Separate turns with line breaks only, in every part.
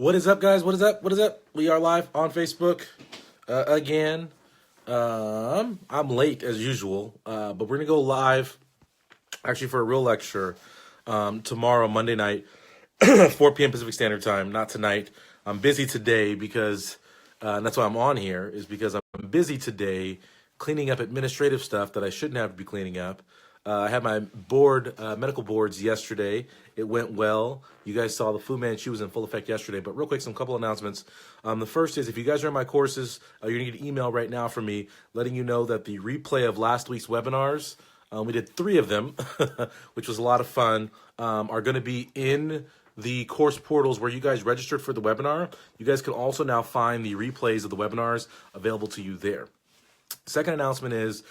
What is up, guys? What is up? What is up? We are live on Facebook again. I'm late as usual, but we're gonna go live actually for a real lecture tomorrow, Monday night, 4 p.m. Pacific Standard Time. Not tonight. I'm busy today because and that's why I'm on here, is because I'm busy today cleaning up administrative stuff that I shouldn't have to be cleaning up. I had my medical boards yesterday. It went well. You guys saw the Fu Manchu was in full effect yesterday. But real quick, some couple announcements. The first is, if you guys are in my courses, you're going to get an email right now from me letting you know that the replay of last week's webinars, we did 3 of them, which was a lot of fun, are going to be in the course portals where you guys registered for the webinar. You guys can also now find the replays of the webinars available to you there. Second announcement is,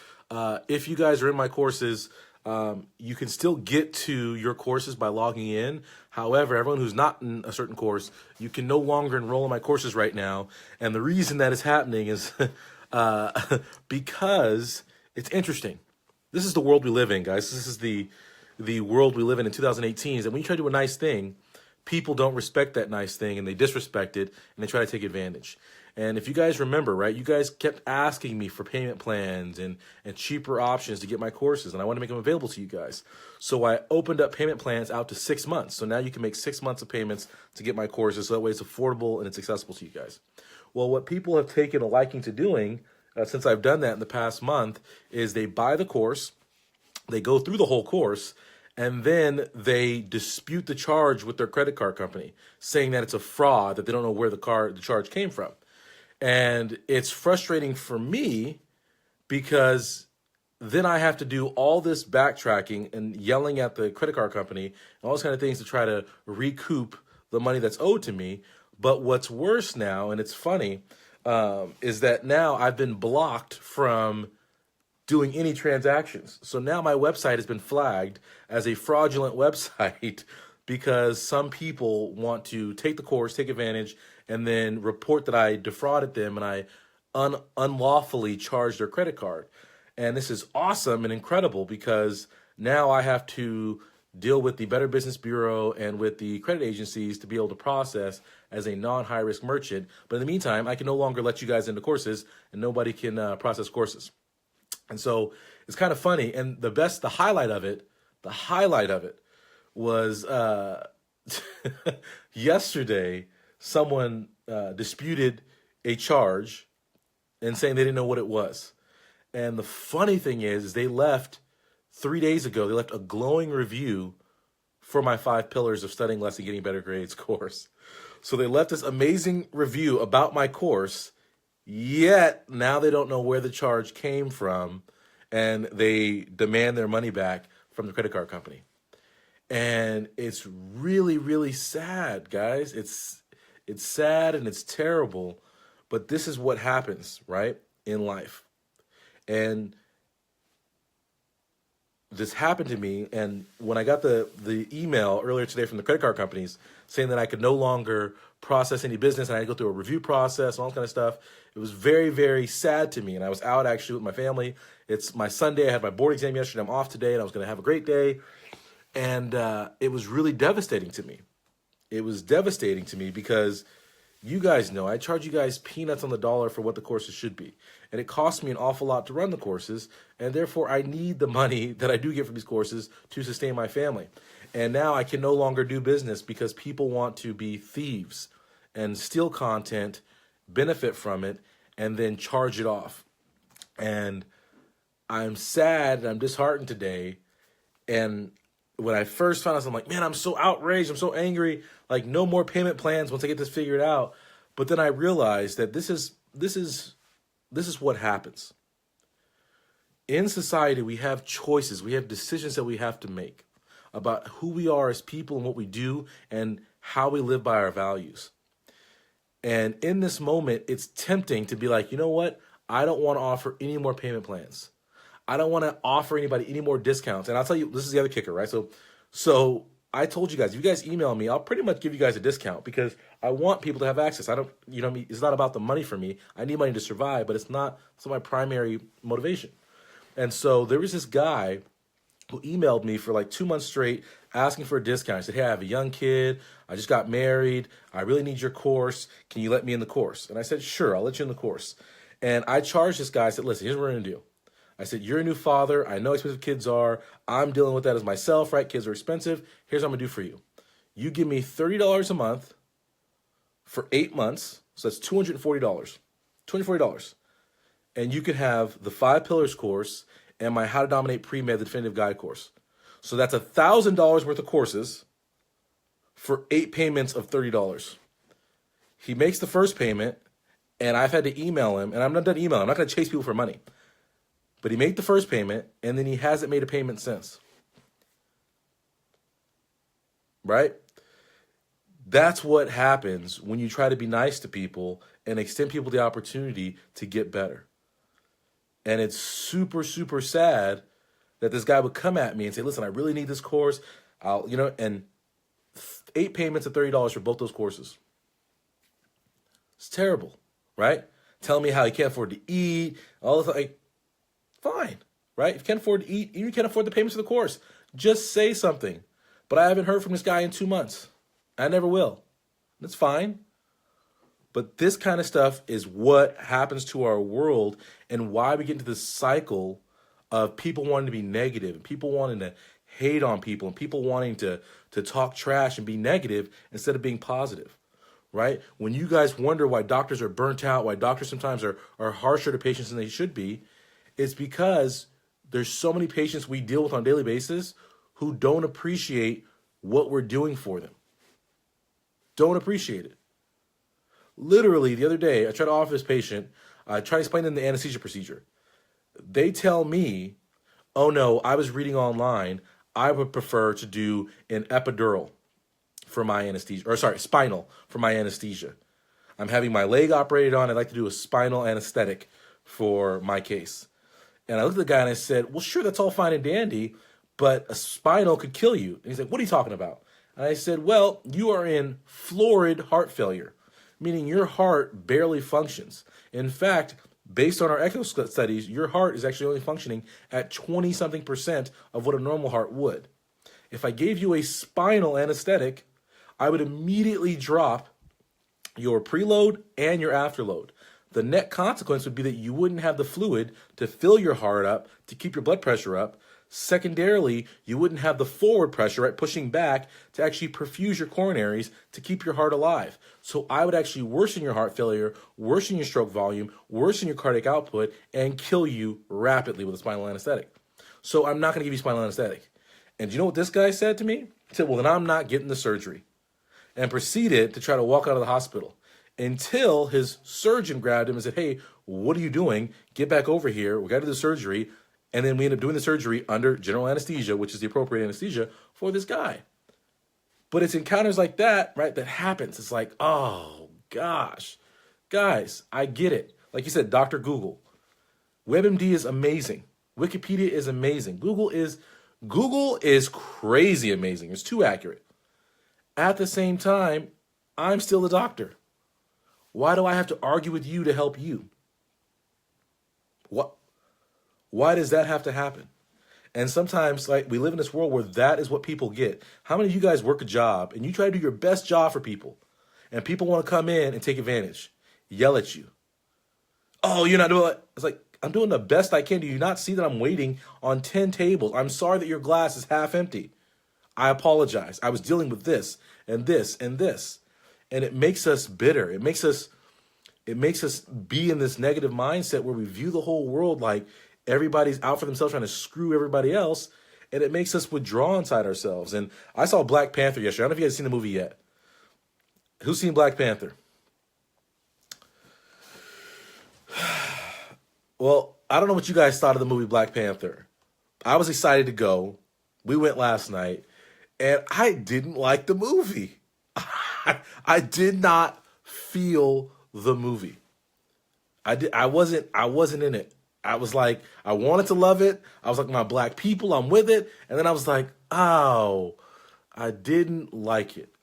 if you guys are in my courses, you can still get to your courses by logging in. However, everyone who's not in a certain course, you can no longer enroll in my courses right now. And the reason that is happening is because it's interesting. This is the world we live in, guys. This is the world we live in 2018. Is that when you try to do a nice thing, people don't respect that nice thing and they disrespect it and they try to take advantage. And if you guys remember, right, you guys kept asking me for payment plans and cheaper options to get my courses, and I want to make them available to you guys. So I opened up payment plans out to 6 months. So now you can make 6 months of payments to get my courses, so that way it's affordable and it's accessible to you guys. Well, what people have taken a liking to doing, since I've done that in the past month, is they buy the course, they go through the whole course, and then they dispute the charge with their credit card company, saying that it's a fraud, that they don't know where the charge came from. And it's frustrating for me because then I have to do all this backtracking and yelling at the credit card company and all those kind of things to try to recoup the money that's owed to me. But what's worse now, and it's funny, is that now I've been blocked from doing any transactions. So now my website has been flagged as a fraudulent website because some people want to take the course, take advantage, and then report that I defrauded them and I unlawfully charged their credit card. And this is awesome and incredible because now I have to deal with the Better Business Bureau and with the credit agencies to be able to process as a non-high-risk merchant. But in the meantime, I can no longer let you guys into courses and nobody can process courses. And so it's kind of funny. And the highlight of it was yesterday, someone disputed a charge and saying they didn't know what it was. And the funny thing is they left 3 days ago, they left a glowing review for my 5 Pillars of Studying Less and Getting Better Grades course. So they left this amazing review about my course, yet now they don't know where the charge came from, and they demand their money back from the credit card company. And it's really, really sad, guys. It's sad and it's terrible, but this is what happens, right, in life. And this happened to me, and when I got the email earlier today from the credit card companies saying that I could no longer process any business and I had to go through a review process and all that kind of stuff, it was very, very sad to me. And I was out actually with my family. It's my Sunday. I had my board exam yesterday. I'm off today, and I was going to have a great day. And it was really devastating to me. It was devastating to me because you guys know I charge you guys peanuts on the dollar for what the courses should be. And it costs me an awful lot to run the courses. And therefore, I need the money that I do get from these courses to sustain my family. And now I can no longer do business because people want to be thieves and steal content, benefit from it, and then charge it off. And I'm sad and I'm disheartened today. And when I first found out, I'm like, man, I'm so outraged. I'm so angry. Like, no more payment plans once I get this figured out. But then I realized that this is what happens. In society, we have choices. We have decisions that we have to make about who we are as people and what we do and how we live by our values. And in this moment, it's tempting to be like, you know what? I don't want to offer any more payment plans. I don't want to offer anybody any more discounts. And I'll tell you, this is the other kicker, right? So I told you guys, if you guys email me, I'll pretty much give you guys a discount because I want people to have access. I don't, it's not about the money for me. I need money to survive, but it's not my primary motivation. And so there was this guy who emailed me for like 2 months straight asking for a discount. I said, hey, I have a young kid. I just got married. I really need your course. Can you let me in the course? And I said, sure, I'll let you in the course. And I charged this guy. I said, listen, here's what we're going to do. I said, you're a new father. I know how expensive kids are. I'm dealing with that as myself, right? Kids are expensive. Here's what I'm going to do for you. You give me $30 a month for 8 months. So that's $240. $240. And you can have the 5 Pillars course and my How to Dominate Premed, the Definitive Guide course. So that's $1,000 worth of courses for 8 payments of $30. He makes the first payment, and I've had to email him, and I'm not done emailing. I'm not going to chase people for money. But he made the first payment, and then he hasn't made a payment since. Right? That's what happens when you try to be nice to people and extend people the opportunity to get better. And it's super, super sad that this guy would come at me and say, listen, I really need this course. And 8 payments of $30 for both those courses. It's terrible, right? Telling me how he can't afford to eat, all this, like, fine, right? If you can't afford to eat, you can't afford the payments for the course. Just say something. But I haven't heard from this guy in 2 months. I never will. That's fine. But this kind of stuff is what happens to our world and why we get into this cycle of people wanting to be negative and people wanting to hate on people and people wanting to talk trash and be negative instead of being positive, right? When you guys wonder why doctors are burnt out, why doctors sometimes are harsher to patients than they should be, it's because there's so many patients we deal with on a daily basis who don't appreciate what we're doing for them. Don't appreciate it. Literally, the other day, I tried to offer this patient, I tried to explain to them the anesthesia procedure. They tell me, oh no, I was reading online, I would prefer to do an epidural for my anesthesia, spinal for my anesthesia. I'm having my leg operated on, I'd like to do a spinal anesthetic for my case. And I looked at the guy and I said, well, sure, that's all fine and dandy, but a spinal could kill you. And he's like, what are you talking about? And I said, well, you are in florid heart failure, meaning your heart barely functions. In fact, based on our echo studies, your heart is actually only functioning at 20-something% of what a normal heart would. If I gave you a spinal anesthetic, I would immediately drop your preload and your afterload. The net consequence would be that you wouldn't have the fluid to fill your heart up, to keep your blood pressure up. Secondarily, you wouldn't have the forward pressure, right, pushing back to actually perfuse your coronaries to keep your heart alive. So I would actually worsen your heart failure, worsen your stroke volume, worsen your cardiac output, and kill you rapidly with a spinal anesthetic. So I'm not going to give you spinal anesthetic. And do you know what this guy said to me? He said, well, then I'm not getting the surgery. And proceeded to try to walk out of the hospital until his surgeon grabbed him and said, hey, what are you doing? Get back over here. We got to do the surgery. And then we end up doing the surgery under general anesthesia, which is the appropriate anesthesia for this guy. But it's encounters like that, right, that happens. It's like, oh, gosh. Guys, I get it. Like you said, Dr. Google. WebMD is amazing. Wikipedia is amazing. Google is crazy amazing. It's too accurate. At the same time, I'm still a doctor. Why do I have to argue with you to help you? What? Why does that have to happen? And sometimes, like, we live in this world where that is what people get. How many of you guys work a job and you try to do your best job for people and people want to come in and take advantage, yell at you? Oh, you're not doing it. It's like, I'm doing the best I can. Do you not see that I'm waiting on 10 tables? I'm sorry that your glass is half empty. I apologize. I was dealing with this and this and this. And it makes us bitter. It makes us be in this negative mindset where we view the whole world like everybody's out for themselves trying to screw everybody else, and it makes us withdraw inside ourselves. And I saw Black Panther yesterday. I don't know if you guys seen the movie yet. Who's seen Black Panther? Well, I don't know what you guys thought of the movie Black Panther. I was excited to go. We went last night, and I didn't like the movie. I did not feel the movie. I wasn't in it. I was like, I wanted to love it. I was like, my black people, I'm with it. And then I was like, oh, I didn't like it.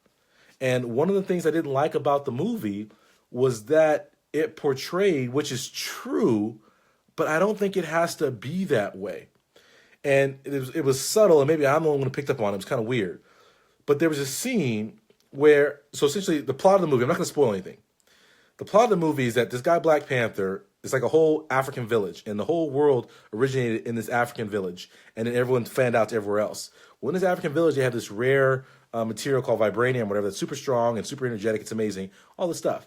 And one of the things I didn't like about the movie was that it portrayed, which is true, but I don't think it has to be that way. And it was subtle, and maybe I'm the only one who picked up on it. It was kind of weird. But there was a scene where, so essentially the plot of the movie, I'm not going to spoil anything. The plot of the movie is that this guy, Black Panther, is like a whole African village, and the whole world originated in this African village, and then everyone fanned out to everywhere else. Well, in this African village, they have this rare material called vibranium, whatever, that's super strong and super energetic. It's amazing, all this stuff.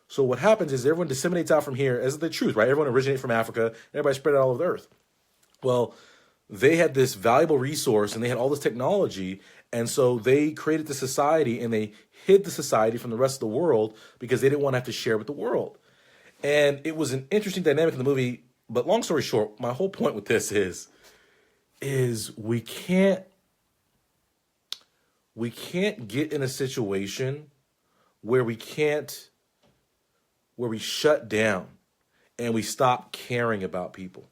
So what happens is everyone disseminates out from here as the truth, right? Everyone originated from Africa, and everybody spread it all over the earth. Well, they had this valuable resource, and they had all this technology, and so they created the society, and they hid the society from the rest of the world because they didn't want to have to share with the world. And it was an interesting dynamic in the movie. But long story short, my whole point with this is we can't get in a situation where we shut down and we stop caring about people.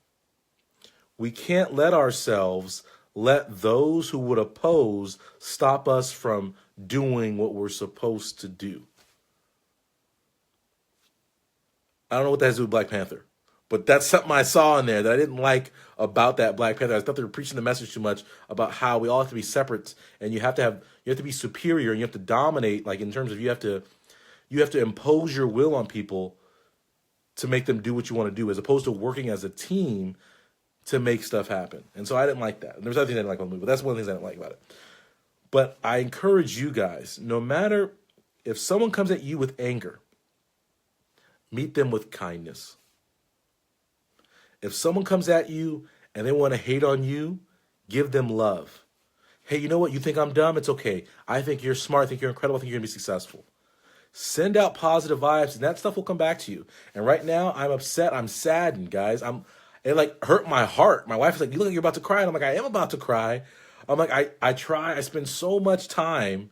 We can't let those who would oppose stop us from doing what we're supposed to do. I don't know what that has to do with Black Panther, but that's something I saw in there that I didn't like about that Black Panther. I thought they were preaching the message too much about how we all have to be separate, and you have to be superior, and you have to dominate, like in terms of you have to impose your will on people to make them do what you want to do, as opposed to working as a team to make stuff happen. And so I didn't like that. And there's other things I didn't like about the movie, but that's one of the things I didn't like about it. But I encourage you guys, no matter if someone comes at you with anger, meet them with kindness. If someone comes at you and they want to hate on you, give them love. Hey, you know what? You think I'm dumb? It's okay. I think you're smart. I think you're incredible. I think you're going to be successful. Send out positive vibes, and that stuff will come back to you. And right now, I'm upset. I'm saddened, guys. It like hurt my heart. My wife is like, you look like you're about to cry. And I'm like, I am about to cry. I'm like, I spend so much time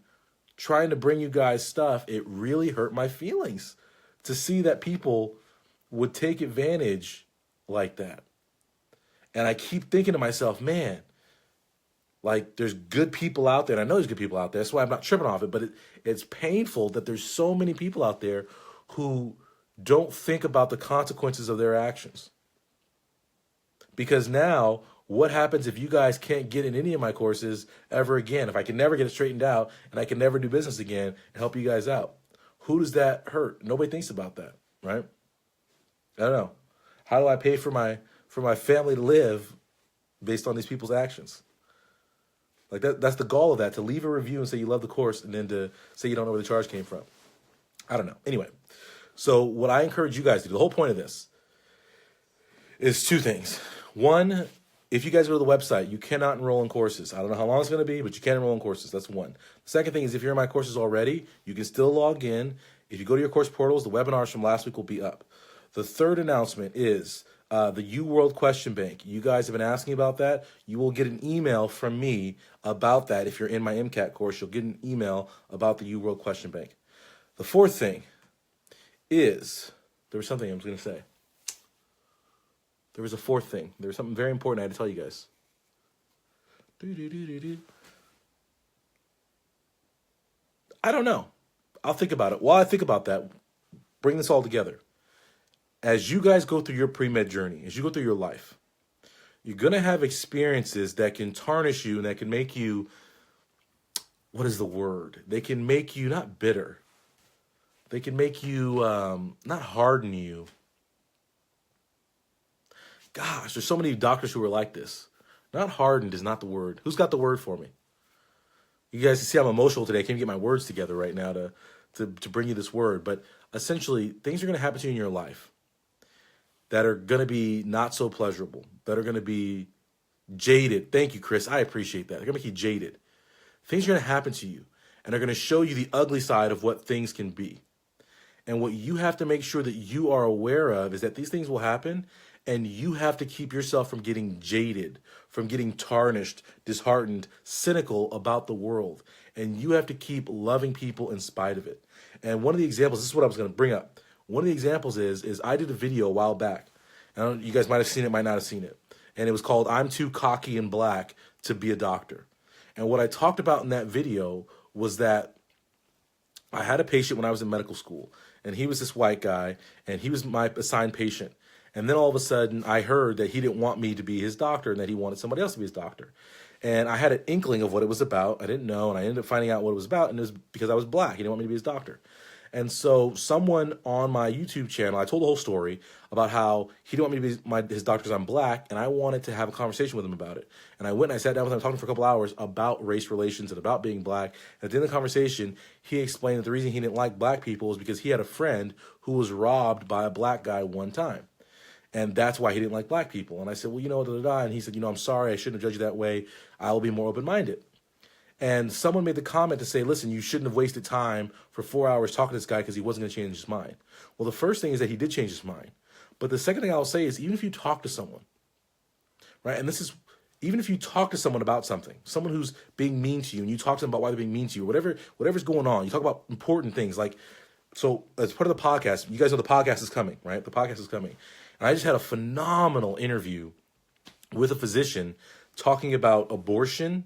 trying to bring you guys stuff. It really hurt my feelings to see that people would take advantage like that. And I keep thinking to myself, man, like there's good people out there. And I know there's good people out there. That's why I'm not tripping off it. But it's painful that there's so many people out there who don't think about the consequences of their actions. Because now, what happens if you guys can't get in any of my courses ever again? If I can never get it straightened out and I can never do business again and help you guys out, who does that hurt? Nobody thinks about that, right? I don't know. How do I pay for my family to live based on these people's actions? Like that's the goal of that, to leave a review and say you love the course and then to say you don't know where the charge came from. I don't know. Anyway, so what I encourage you guys to do, the whole point of this is two things. One, if you guys go to the website, you cannot enroll in courses. I don't know how long it's going to be, but you can enroll in courses. That's one. The second thing is if you're in my courses already, you can still log in. If you go to your course portals, the webinars from last week will be up. The third announcement is the 𝐿 question bank. You guys have been asking about that. You will get an email from me about that. If you're in my 𝐸𝐞𝐥𝐸𝐿 course, you'll get an email about the 𝐿 question bank. The fourth thing is, there was something I was going to say. There was a fourth thing. There was something very important I had to tell you guys. I don't know. I'll think about it. While I think about that, bring this all together. As you guys go through your pre-med journey, as you go through your life, you're going to have experiences that can tarnish you and that can make you, what is the word? They can make you not bitter. They can make you, not harden you. Gosh, there's so many doctors who are like this. Not hardened is not the word. Who's got the word for me? You guys can see I'm emotional today. I can't get my words together right now to bring you this word. But essentially, things are going to happen to you in your life that are going to be not so pleasurable, that are going to be jaded. Thank you, Chris. I appreciate that. They're going to make you jaded. Things are going to happen to you, and they're going to show you the ugly side of what things can be. And what you have to make sure that you are aware of is that these things will happen, and you have to keep yourself from getting jaded, from getting tarnished, disheartened, cynical about the world. And you have to keep loving people in spite of it. And one of the examples, this is what I was going to bring up. One of the examples is I did a video a while back. You guys might have seen it, might not have seen it. And it was called I'm Too Cocky and Black to Be a Doctor. And what I talked about in that video was that I had a patient when I was in medical school. And he was this white guy, and he was my assigned patient. And then all of a sudden, I heard that he didn't want me to be his doctor and that he wanted somebody else to be his doctor. And I had an inkling of what it was about. I didn't know, and I ended up finding out what it was about, and it was because I was black. He didn't want me to be his doctor. And so someone on my YouTube channel, I told the whole story about how he didn't want me to be his doctor because I'm black, and I wanted to have a conversation with him about it. And I went and I sat down with him, talking for a couple hours about race relations and about being black. And at the end of the conversation, he explained that the reason he didn't like black people is because he had a friend who was robbed by a black guy one time. And that's why he didn't like black people. And I said, well, you know, and he said, I'm sorry, I shouldn't have judged you that way. I will be more open-minded. And someone made the comment to say, listen, you shouldn't have wasted time for 4 hours talking to this guy because he wasn't going to change his mind. Well, the first thing is that he did change his mind. But the second thing I'll say is, even if you talk to someone, right, and this is, even if you talk to someone about something, someone who's being mean to you, and you talk to them about why they're being mean to you, whatever's going on, you talk about important things, like, so as part of the podcast, you guys know the podcast is coming, right? The podcast is coming. And I just had a phenomenal interview with a physician talking about abortion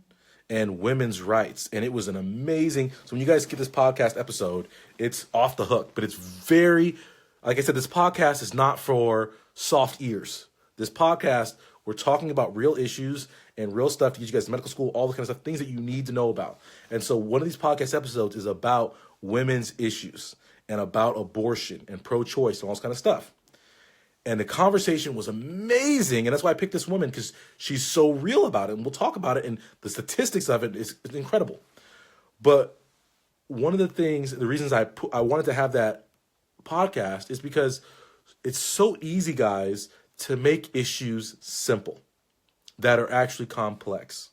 and women's rights. And it was an amazing, so when you guys get this podcast episode, it's off the hook, but it's very, like I said, this podcast is not for soft ears. This podcast, we're talking about real issues and real stuff to get you guys to medical school, all the kind of stuff, things that you need to know about. And so one of these podcast episodes is about women's issues and about abortion and pro-choice and all this kind of stuff. And the conversation was amazing. And that's why I picked this woman, because she's so real about it. And we'll talk about it. And the statistics of it is incredible. But one of the things, the reasons I wanted to have that podcast is because it's so easy, guys, to make issues simple that are actually complex.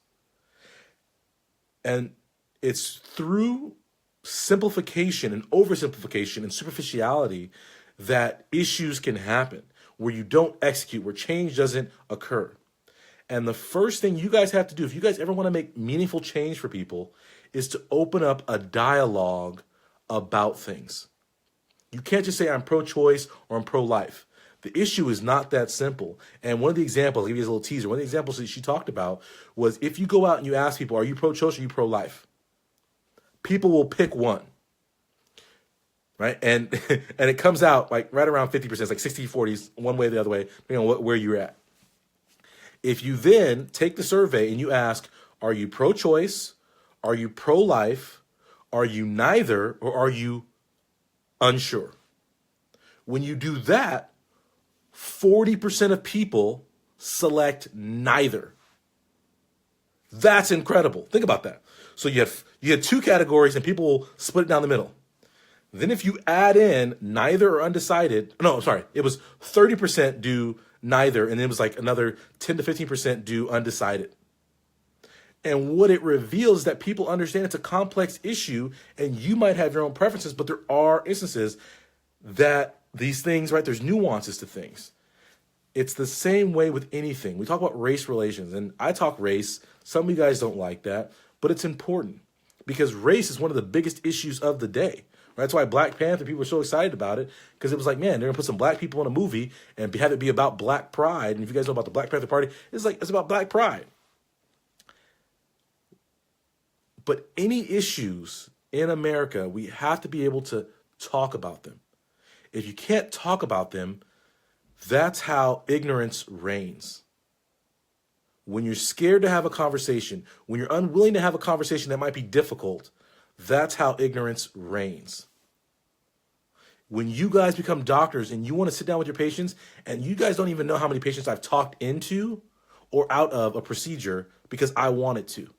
And it's through simplification and oversimplification and superficiality that issues can happen, where you don't execute, where change doesn't occur. And the first thing you guys have to do, if you guys ever want to make meaningful change for people, is to open up a dialogue about things. You can't just say I'm pro-choice or I'm pro-life. The issue is not that simple. And one of the examples, I'll give you a little teaser, one of the examples that she talked about was, if you go out and you ask people, are you pro-choice or are you pro-life? People will pick one. Right? And it comes out like right around 50%. It's like 60-40s, one way or the other way, depending on where you're at. If you then take the survey and you ask, are you pro-choice? Are you pro-life? Are you neither? Or are you unsure? When you do that, 40% of people select neither. That's incredible. Think about that. So you had two categories and people will split it down the middle. Then if you add in neither or undecided, no, sorry, it was 30% do neither, and then it was like another 10 to 15% do undecided. And what it reveals is that people understand it's a complex issue, and you might have your own preferences, but there are instances that these things, right, there's nuances to things. It's the same way with anything. We talk about race relations, and I talk race. Some of you guys don't like that, but it's important because race is one of the biggest issues of the day. That's why Black Panther, people were so excited about it, because it was like, man, they're gonna put some black people in a movie and have it be about Black pride. And if you guys know about the Black Panther Party, it's about Black pride. But any issues in America, we have to be able to talk about them. If you can't talk about them, that's how ignorance reigns. When you're scared to have a conversation, when you're unwilling to have a conversation that might be difficult, that's how ignorance reigns. When you guys become doctors and you want to sit down with your patients, and you guys don't even know how many patients I've talked into or out of a procedure because I wanted to.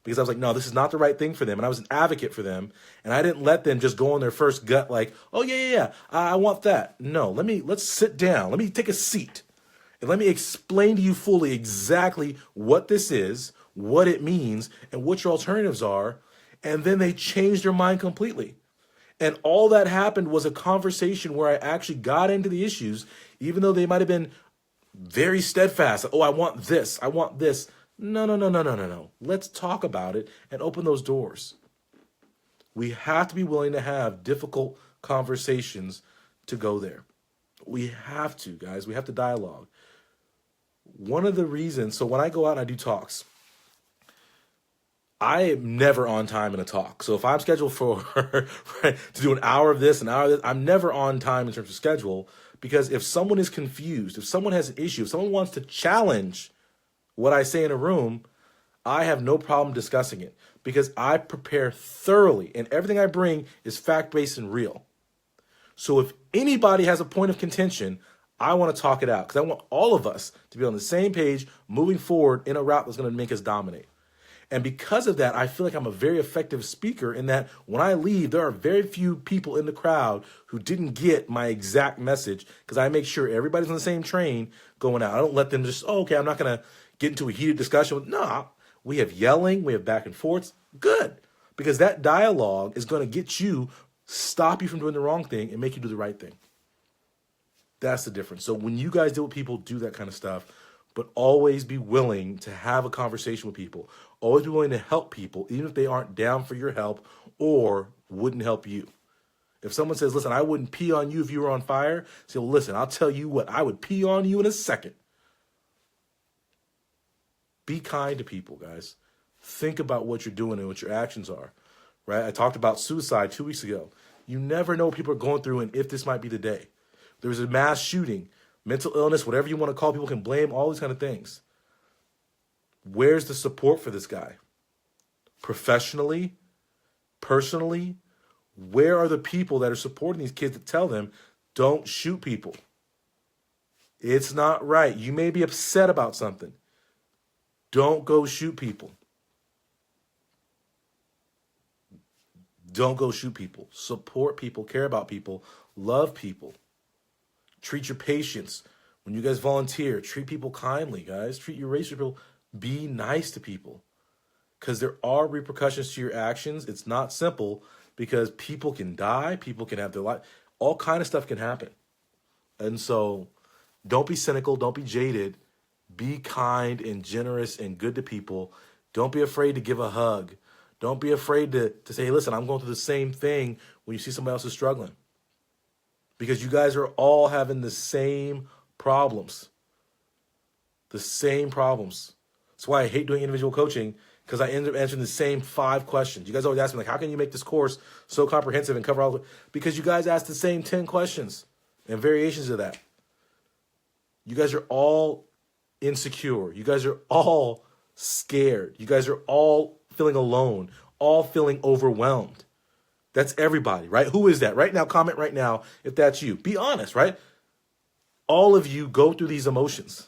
Because I was like, no, this is not the right thing for them. And I was an advocate for them. And I didn't let them just go on their first gut like, oh, yeah, I want that. No, let's sit down. Let me take a seat. And let me explain to you fully exactly what this is, what it means, and what your alternatives are. And then they changed their mind completely. And all that happened was a conversation where I actually got into the issues, even though they might have been very steadfast. Oh, I want this. I want this. No. Let's talk about it and open those doors. We have to be willing to have difficult conversations to go there. We have to, guys. We have to dialogue. One of the reasons, so when I go out and I do talks, I am never on time in a talk. So if I'm scheduled for right, to do an hour of this, an hour of this, I'm never on time in terms of schedule, because if someone is confused, if someone has an issue, if someone wants to challenge what I say in a room, I have no problem discussing it because I prepare thoroughly and everything I bring is fact-based and real. So if anybody has a point of contention, I want to talk it out because I want all of us to be on the same page moving forward in a route that's going to make us dominate. And because of that, I feel like I'm a very effective speaker in that when I leave, there are very few people in the crowd who didn't get my exact message because I make sure everybody's on the same train going out. I don't let them just, oh, okay, I'm not going to get into a heated discussion. No, we have yelling, we have back and forths. Good. Because that dialogue is going to get you, stop you from doing the wrong thing and make you do the right thing. That's the difference. So when you guys deal with people, do that kind of stuff. But always be willing to have a conversation with people. Always be willing to help people, even if they aren't down for your help or wouldn't help you. If someone says, listen, I wouldn't pee on you if you were on fire, say, well, listen, I'll tell you what, I would pee on you in a second. Be kind to people, guys. Think about what you're doing and what your actions are, right? I talked about suicide 2 weeks ago. You never know what people are going through and if this might be the day. There was a mass shooting. Mental illness, whatever you want to call, people can blame, all these kind of things. Where's the support for this guy? Professionally, personally, where are the people that are supporting these kids that tell them, don't shoot people? It's not right. You may be upset about something. Don't go shoot people. Don't go shoot people. Support people, care about people, love people. Treat your patients. When you guys volunteer, treat people kindly, guys. Treat your race people. Be nice to people. Because there are repercussions to your actions. It's not simple because people can die. People can have their life. All kind of stuff can happen. And so don't be cynical. Don't be jaded. Be kind and generous and good to people. Don't be afraid to give a hug. Don't be afraid to say, hey, listen, I'm going through the same thing when you see somebody else is struggling. Because you guys are all having the same problems. The same problems. That's why I hate doing individual coaching, because I end up answering the same 5 questions. You guys always ask me, like, how can you make this course so comprehensive and cover all the... Because you guys ask the same 10 questions and variations of that. You guys are all insecure. You guys are all scared. You guys are all feeling alone, all feeling overwhelmed. That's everybody, right? Who is that? Right now, comment right now if that's you. Be honest, right? All of you go through these emotions.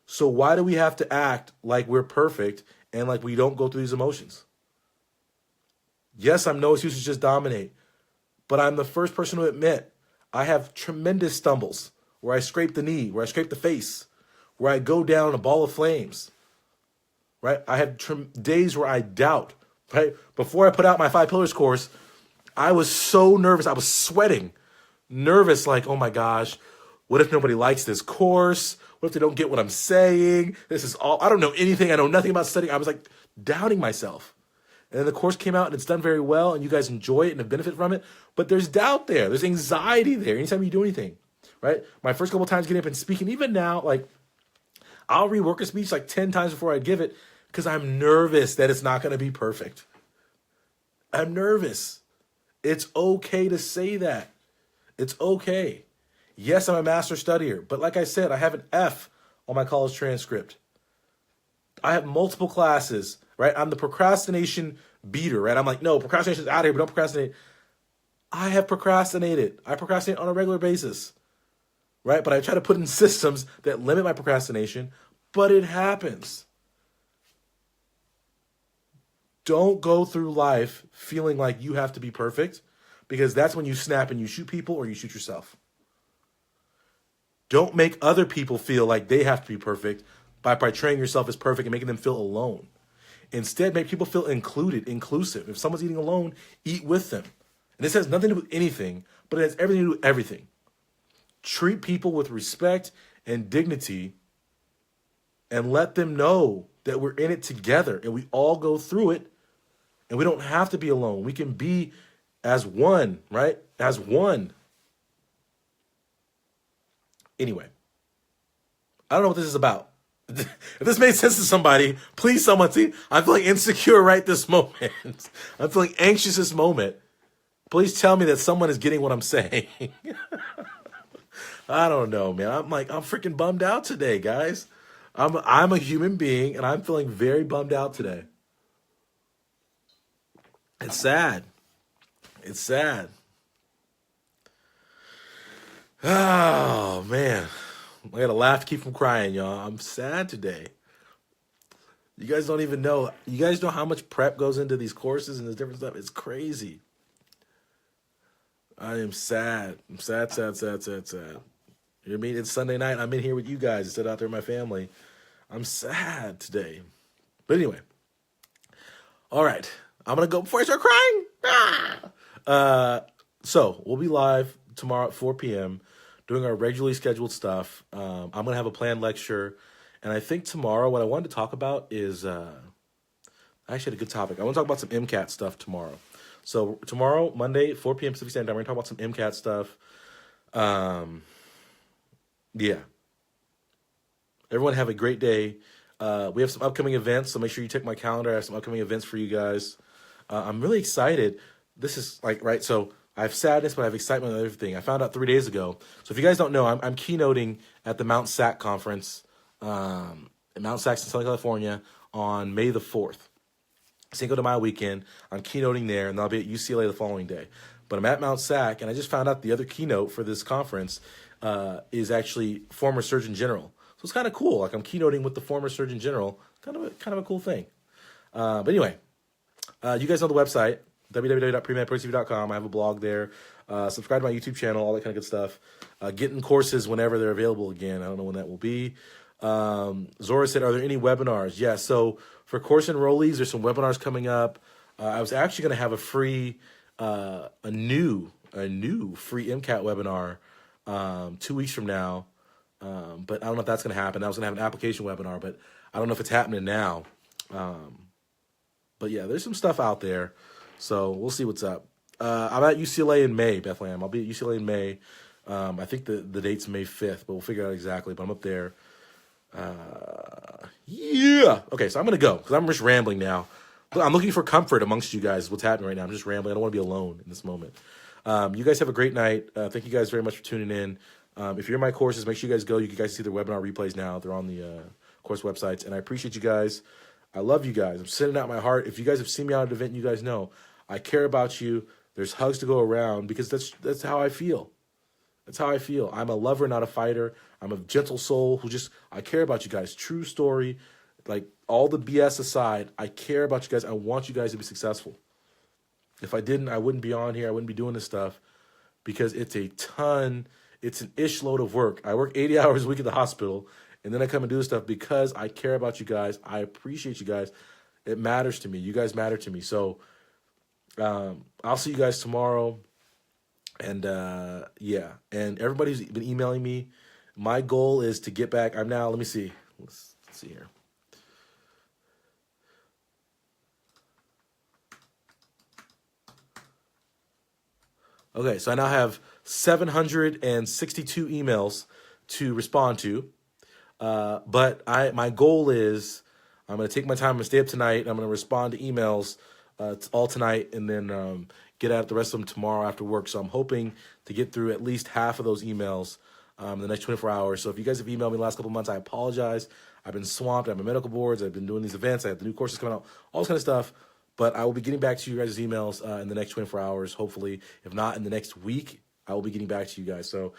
So why do we have to act like we're perfect and like we don't go through these emotions? Yes, I'm no excuse to just dominate, but I'm the first person to admit I have tremendous stumbles where I scrape the knee, where I scrape the face, where I go down a ball of flames, right? I have days where I doubt. Right? Before I put out my 5 Pillars course, I was so nervous. I was sweating. Nervous, like, oh my gosh, what if nobody likes this course? What if they don't get what I'm saying? This is all, I don't know anything. I know nothing about studying. I was like doubting myself. And then the course came out and it's done very well and you guys enjoy it and have benefit from it. But there's doubt there. There's anxiety there anytime you do anything, right? My first couple of times getting up and speaking, even now, like I'll rework a speech like 10 times before I give it, because I'm nervous that it's not going to be perfect. I'm nervous. It's okay to say that. It's okay. Yes, I'm a master studier, but like I said, I have an F on my college transcript. I have multiple classes, right? I'm the procrastination beater, right? I'm like, no, procrastination's out of here, but don't procrastinate. I have procrastinated. I procrastinate on a regular basis, right? But I try to put in systems that limit my procrastination, but it happens. Don't go through life feeling like you have to be perfect, because that's when you snap and you shoot people or you shoot yourself. Don't make other people feel like they have to be perfect by portraying yourself as perfect and making them feel alone. Instead, make people feel included, inclusive. If someone's eating alone, eat with them. And this has nothing to do with anything, but it has everything to do with everything. Treat people with respect and dignity and let them know that we're in it together and we all go through it. And we don't have to be alone. We can be as one, right? As one. Anyway, I don't know what this is about. If this made sense to somebody, please someone see. I'm feeling insecure right this moment. I'm feeling anxious this moment. Please tell me that someone is getting what I'm saying. I don't know, man. I'm freaking bummed out today, guys. I'm a human being, and I'm feeling very bummed out today. It's sad. It's sad. Oh, man. I gotta laugh to keep from crying, y'all. I'm sad today. You guys don't even know. You guys know how much prep goes into these courses and this different stuff? It's crazy. I am sad. I'm sad, sad, sad, sad, sad. You know what I mean? It's Sunday night. I'm in here with you guys instead out there with my family. I'm sad today. But anyway. All right. I'm going to go before I start crying. So we'll be live tomorrow at 4 p.m. doing our regularly scheduled stuff. I'm going to have a planned lecture. And I think tomorrow what I wanted to talk about is, I actually had a good topic. I want to talk about some 𝐖𝐞𝐥𝐸𝐿 stuff tomorrow. So tomorrow, Monday, 4 p.m. Pacific Standard Time, we're going to talk about some 𝐖𝐞𝐥𝐸𝐿 stuff. Yeah. Everyone have a great day. We have some upcoming events, so make sure you check my calendar. I have some upcoming events for you guys. I'm really excited. This is right, so I have sadness, but I have excitement and everything. I found out 3 days ago. So if you guys don't know, I'm keynoting at the Mount SAC conference at Mount SAC in Southern California on May the 4th. Cinco de Mayo weekend. I'm keynoting there, and I'll be at UCLA the following day. But I'm at Mount SAC, and I just found out the other keynote for this conference is actually former Surgeon General. So it's kind of cool. I'm keynoting with the former Surgeon General. Kind of a cool thing. But anyway, you guys know the website, www.premedproductivity.com. I have a blog there. Subscribe to my YouTube channel, all that kind of good stuff. Getting courses whenever they're available again. I don't know when that will be. Zora said, are there any webinars? Yeah, so for course enrollees, there's some webinars coming up. I was actually going to have a free, a new free 𝐖𝐞𝐥𝐸𝐿 webinar 2 weeks from now. But I don't know if that's going to happen. I was going to have an application webinar, but I don't know if it's happening now. But yeah, there's some stuff out there. So we'll see what's up. I'm at UCLA in May, Bethlehem. I'll be at UCLA in May. I think the date's May 5th, but we'll figure it out exactly. But I'm up there. Yeah. Okay, so I'm going to go because I'm just rambling now. I'm looking for comfort amongst you guys. What's happening right now? I'm just rambling. I don't want to be alone in this moment. You guys have a great night. Thank you guys very much for tuning in. If you're in my courses, make sure you guys go. You guys see the webinar replays now. They're on the course websites. And I appreciate you guys. I love you guys. I'm sending out my heart. If you guys have seen me out at an event, you guys know I care about you. There's hugs to go around because that's how I feel. That's how I feel. I'm a lover, not a fighter. I'm a gentle soul who I care about you guys. True story. Like all the BS aside, I care about you guys. I want you guys to be successful. If I didn't, I wouldn't be on here. I wouldn't be doing this stuff because it's an ish load of work. I work 80 hours a week at the hospital, and then I come and do this stuff because I care about you guys. I appreciate you guys. It matters to me. You guys matter to me. So I'll see you guys tomorrow. And yeah, and everybody who's been emailing me, my goal is to get back. Let me see. Let's see here. Okay, so I now have 762 emails to respond to. But my goal is I'm going to take my time and stay up tonight. I'm going to respond to emails all tonight and then get at the rest of them tomorrow after work. So I'm hoping to get through at least half of those emails in the next 24 hours. So if you guys have emailed me the last couple of months, I apologize. I've been swamped. I have my medical boards. I've been doing these events. I have the new courses coming out, all this kind of stuff. But I will be getting back to you guys' emails in the next 24 hours, hopefully. If not, in the next week, I will be getting back to you guys. So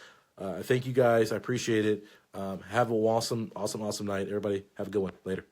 thank you guys. I appreciate it. Have an awesome night. Everybody, have a good one. Later.